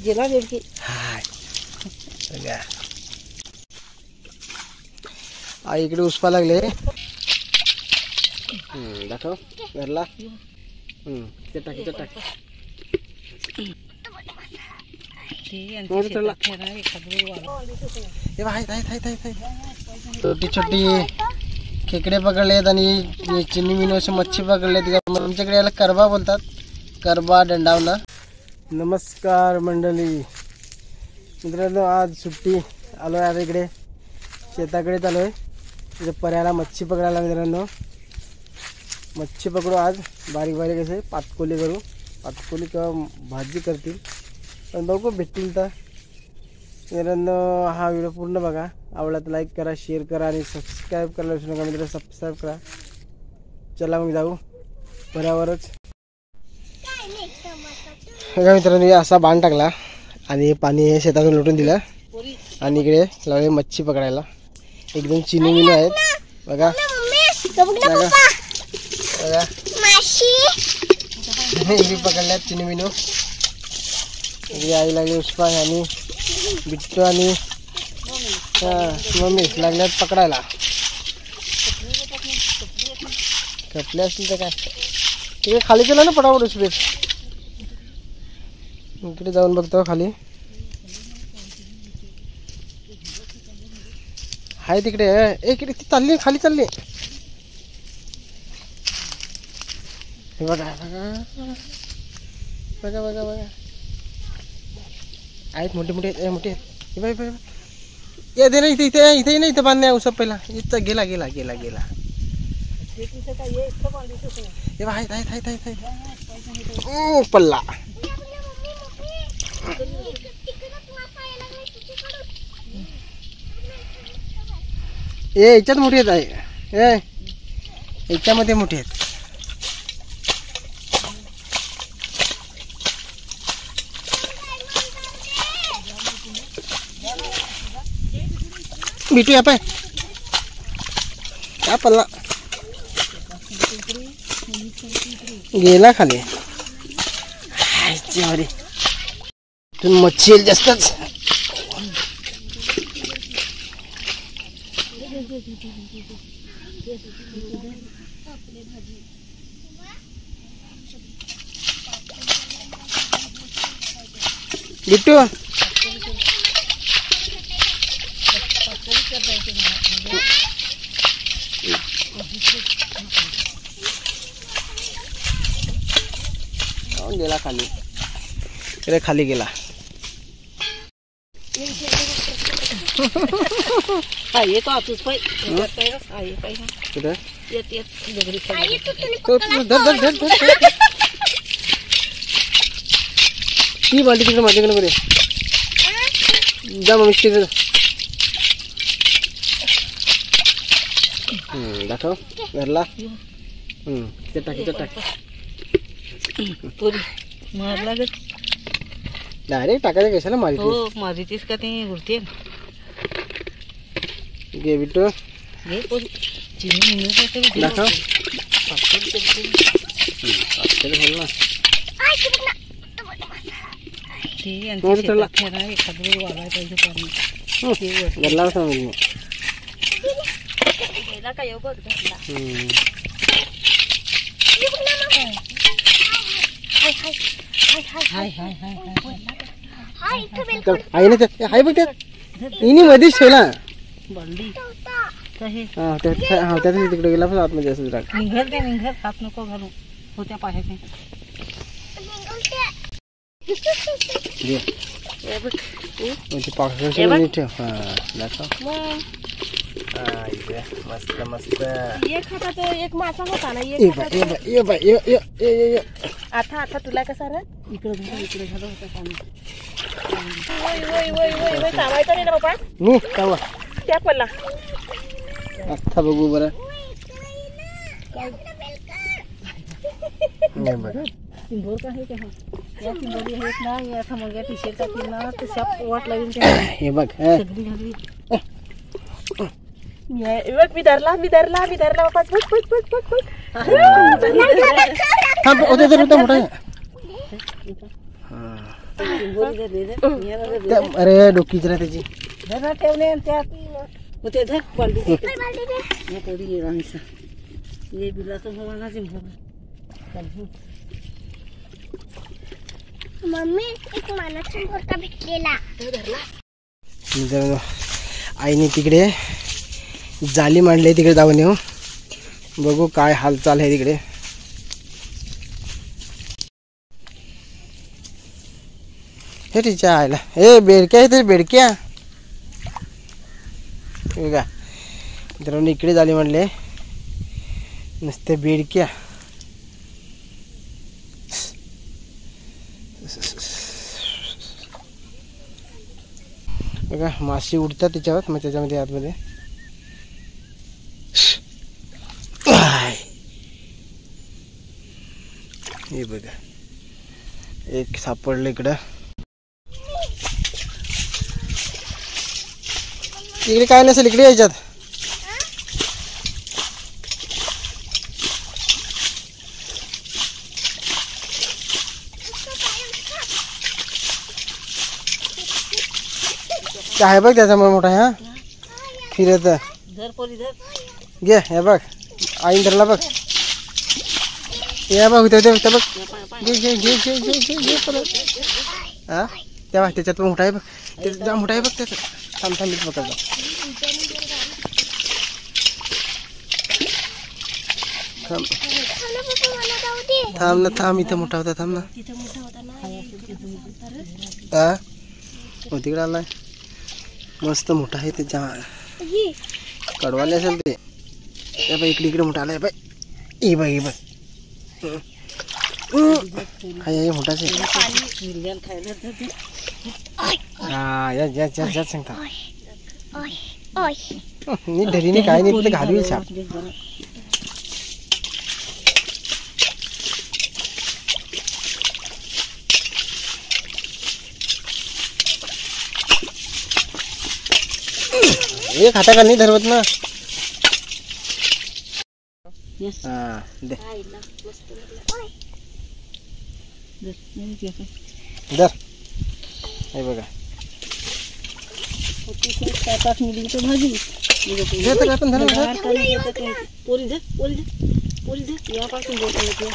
गेला गेली हाय आई इकडे उसपा लागले. दाखव घरला. टाक छोटी छोटी खेकडे पकडलेत आणि चिनी मिनी असे मच्छी पकडलेत. आमच्याकडे याला करबा बोलतात. करबा दंडावना. नमस्कार मंडळी मित्रांनो, आज सुट्टी आलोय. आता इकडे शेताकडे चालूय. इथे पर्याला मच्छी पकडायला. मित्रांनो मच्छी पकडू आज. बारीक बारीक असे पातकोली करू. पातकोली किंवा भाजी करतील पण बघू भेटतील तर. मित्रांनो हा व्हिडिओ पूर्ण बघा. आवडला तर लाईक करा, शेअर करा आणि सबस्क्राईब करायला विसरू नका. मित्रांनो सबस्क्राईब करा. चला मग जाऊ पर्यावरच. बघा मित्रांनो असा बांध टाकला आणि पाणी हे शेतातून लुटून दिलं आणि इकडे लावले मच्छी पकडायला. एकदम चिनी मिनी आहेत बघा. बघा इकडे पकडल्यात चिनी मिनू. इकडे आई लागली उस्पा आणि बिट्टू आणि मम्मी लागल्यात पकडायला. कपले असतील तर काय. इकडे खाली केलं ना पटापट उस्पे. इकडे जाऊन बघतो खाली हाय तिकडे. इकडे ती चालली खाली चालली. बघा बघा बघा बघा बघा आहेत मोठे मोठे मोठे आहेत. बाय बाय ये दे ना इथे इथे इथे नाही. इथं बांधण्या उसप पहिला इथं गेला गेला गेला गेला. हे आहेत आहेत आहेत आहेत पल्ला. ए याच्यात मोठी आहेत आहे. ए याच्यामध्ये मोठी आहेत. बिटू या पाय काय पल्ला गेला खाली. मच्छी जास्तच. बिट्टू गेला खाली. इकडे खाली गेला. ये तो आतूच पाय कुठे येत येत दगडी खाली. ती बाल्टी तिकडे माझ्याकडे बरे जा मग तिकडे. दाखव घरला. ते टाक पुरी मार लागत. डायरेक्ट टाकायचं कशाला मारी. हो मारीतीस का ते उरते. घे बिट्टू घे पुरी चिनी मिनी दाखव. घरला सांग आई ना हाय बघ इनी मध्येच ठेवला. तिकडे गेला पण आतमध्ये असं टाक. निघल ते निघल हात नको घालू होत्या पायाचे. ठेव. हा दाखव. मस्त मस्त. एक हातात एक मासा होता ना. आता आता तुला कसा रे इकडे झालं होतं पाणी. चावायचं नाही ना बाबा. त्या पडला आता बघू बरं. सिंदूर का है क्या. या सिंदूर है ना. या था मग या टी-शर्ट टाकली ना तर शाप वाट लागेल. हे बघ सगळी घालवी. मी धरला वापस. थांब होते तर मोठा. चिंबोरी धर दे दे याला धर दे. अरे डोकी जरा त्याची. धर ना ठेवले आणि त्यात मग ते धर बालदी दे. मग थोडी ये रांगसा ये बिलाचं भरला चिंबोरी. मम्मी एक मला चिंबोरका भेटलेला. मित्रांनो आईने तिकडे जाली मांडली तिकडे जाऊन येऊ बघू काय हालचाल आहे तिकडे. हे तिच्या आईला ए बेडक्या आहे तरी बेडक्या बघा मित्रांनो इकडे जाली मांडले नुसते बेडक्या. बघा माशी उडतात त्याच्यावर मग त्याच्यामध्ये आतमध्ये हे बघा एक सापडलं इकडं. इकडे काय नसेल इकडे यायच्यात. काय आहे बघ त्याचा मोठा हा फिरत धर पोरी धर. घे हे बघ आई धरला बघ. या बघ होते बघ घे घे घे घे घे घे घे परत हा तेव्हा त्याच्यात मोठा आहे बघ त्याचा मोठा आहे बघ त्याचा. थांब थांब मी पकडतो. थांब थांब ना थांब इथं मोठा होता थांब ना. हा हो तिकडे आलाय मस्त मोठा आहे त्याच्या कडवाले असेल ते. बाई इकडे इकडे मोठा आलाय बाई ये बाई बघ हाय मोठाच आहे. हा या या या या सांगता नीट धरीने काय नाही तिथे घालू छाप. एक हाता का नाही धरवत ना. हा दे धर हे बघा भाजी आपण धर पोरी धर पोरी धर पोरी धर यापासून बोलतो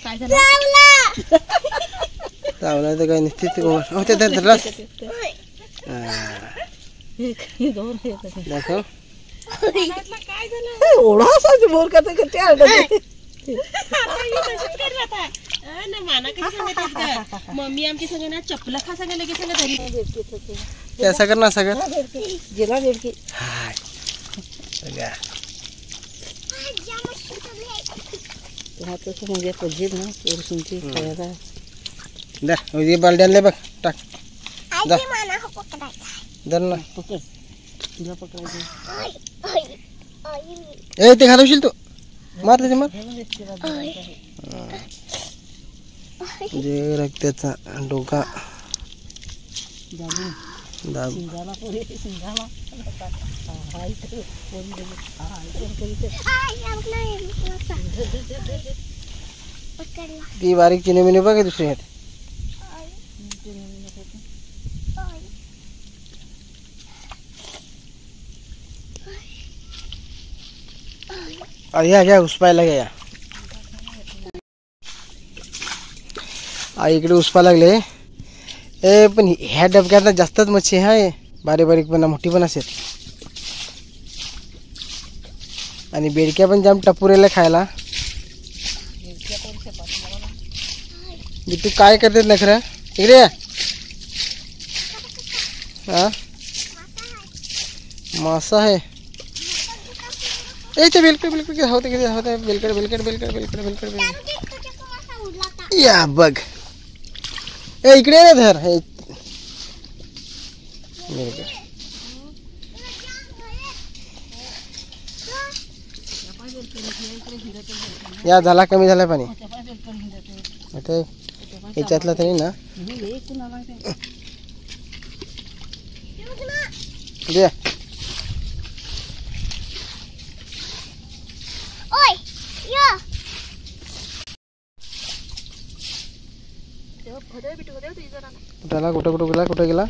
काय झालं. चावला तर काय निश्चित होते धरलास दाखव. ओढा असायची बोर का ते मम्मी आमची सगळं ना चपला खा सगळं लगेच सगळं धरी असं कर ना असं कर गेला बेडकी. हाय बघा हाताचं म्हणजे पजेत ना पोरसूनची खायला. दर बालडी आणले बघ टाक धर ना. पकड तुला पकडायचं. ए ते घालवशील तू मार त्याचे मार. जे रक्ताचा डोका दाब ती बारीक चिने मिने बघ दुसरी आहेत. या घ्या उसपायला घ्या. आई इकडे उसपा लागले. ए पण ह्या डबक्यात जास्तच मच्छी आहे. बारीक बारीक पण मोठी पण असेल आणि बेडक्या पण जाम टपुरेला खायला. तू काय करते ना खरं इकडे हा मासा आहे. ए ते बिलकुल बिलकुल होते किती होते बिलकड बिलकड बिलकड बिलकड बिलकड बिलकड या बघ. ए इकडे ना धर हे या झाला कमी झाला पाणी आता याच्यातला तरी ना दे त्याला कुठं गेला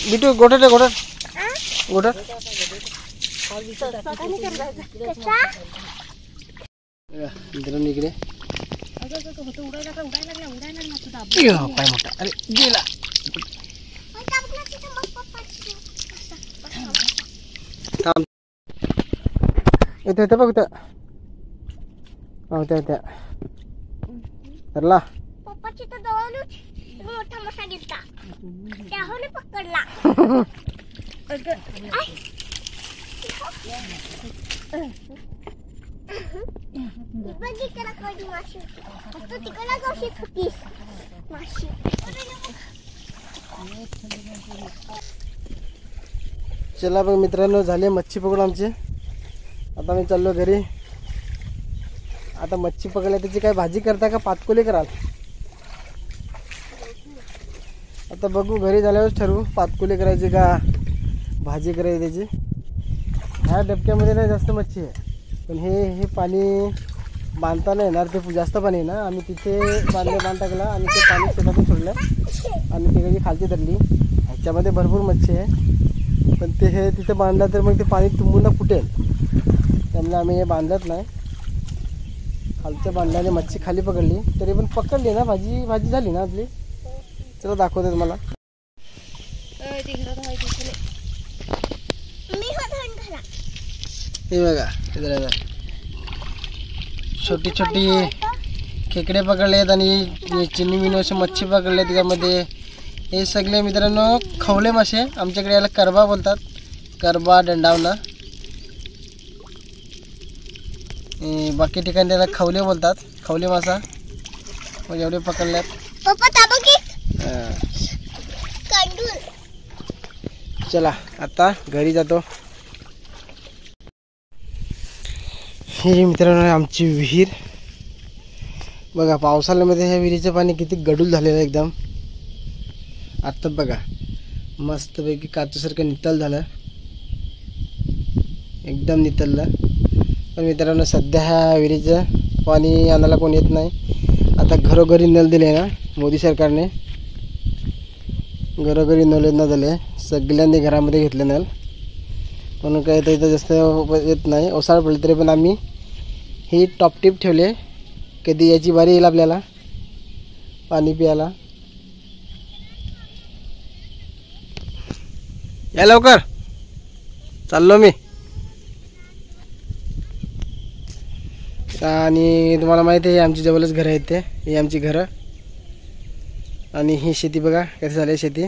बिटू गोठा मित्रांनो इकडे पाय मोठा अरे गेला इथे बघ त्या धरला पप्पाची तर जवळच मोठा मासा दिसला त्याहून पकडला चला बघ मित्रांनो झाले मच्छी पकडून आमचे आता मी चाललो घरी आता मच्छी पकडल्या त्याची काय भाजी करता का पातकोली कराल आता बघू घरी झाल्यावर ठरवू पातकोली करायची का भाजी करायची त्याची ह्या डबक्यामध्ये नाही जास्त मच्छी आहे पण हे पाणी बांधता नाही येणार ते जास्त पाणी आहे ना आम्ही तिथे बांध टाकला आणि ते पाणी शेतातून सोडलं आणि तिकडची खालची धरली ह्याच्यामध्ये भरपूर मच्छी आहे पण ते हे तिथे बांधलं तर मग ते पाणी तुंबून फुटेल त्यामुळे आम्ही हे बांधत नाही खालच्या बांधल्याने मच्छी खाली पकडली तरी पण पकडली ना भाजी झाली ना आपली चला दाखवते तुम्हाला हे बघा छोटी खेकडे पकडलेत आणि चिनी मिनी असे मच्छी पकडले त्याच्यामध्ये हे सगळे मित्रांनो खवले मासे आमच्याकडे याला करबा बोलतात करबा दंडावना बाकी ठिकाणी त्याला खवले बोलतात खवले मासा मग एवढे पकडल्यात चला आता घरी जातो हे मित्रांनो आमची विहीर बघा पावसाळ्यामध्ये ह्या विहिरीचं पाणी किती गडूळ झालेलं आहे एकदम आता बघा मस्तपैकी काचेसारखं नितळ झालं एकदम नितळलं पण मित्रांनो सध्या ह्या विहिरीचं पाणी आणायला कोण येत नाही आता घरोघरी नळ दिले ना मोदी सरकारने घरोघरी नळ न दिले सगळ्यांनी घरामध्ये घेतले नळ म्हणून काय तर इथं जास्त येत नाही ओसाळ पडले तरी पण आम्ही ही टॉप टिप ठेवले कधी याची बारी येईल आपल्याला पाणी प्यायला या लवकर चाललो मी आणि तुम्हाला माहिती आहे आमची जवळच घरं आहेत ते ही आमची घरं आणि ही शेती बघा कशी झाली शेती